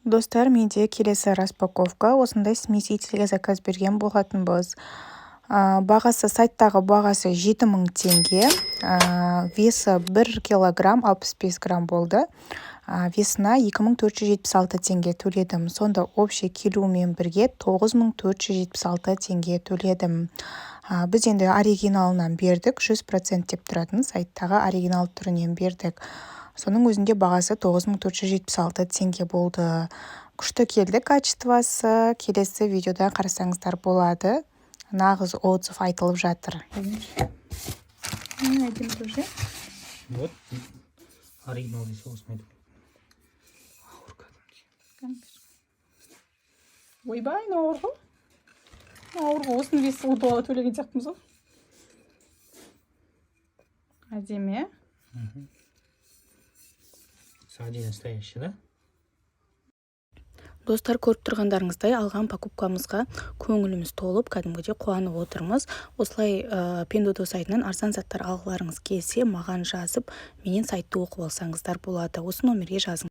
Достар, менде келесі распаковка. Осындай смесительге заказ берген болатынбыз. Бағасы, сайттағы бағасы 7000 теңге. Весі 1 килограмм 65 грамм болды. Весіне 2476 теңге төледім. Сонда общий келумен бірге 9476 теңге төледім. Біз енді оригиналынан бердік, 100% деп тұратын сайттағы оригинал түрінен бердік. Соның өзінде бағасы 9476 теңге болды. Күшті келді качествосы. Келесі видеода қарасаңыздар болады. Нағыз отзыв айтылып жатыр. Вот оригинал здесь осмайды. Ойбай, науырғы. Науырғы осыны весі ұлдуға төлеген сияқтымыз ғой. Әдеме. Сади настоящий, да? Достар, көріп тұрғандарыңыздай алған покупкамызға көңіліміз толып, кәдімгідей қуанып отырмыз. Осылай Pinduoduo сайтынан арзан заттар алғыларыңыз келсе, маған жазып, менен сайтты оқып алсаңыздар болады. Осы номерге жазыңыз.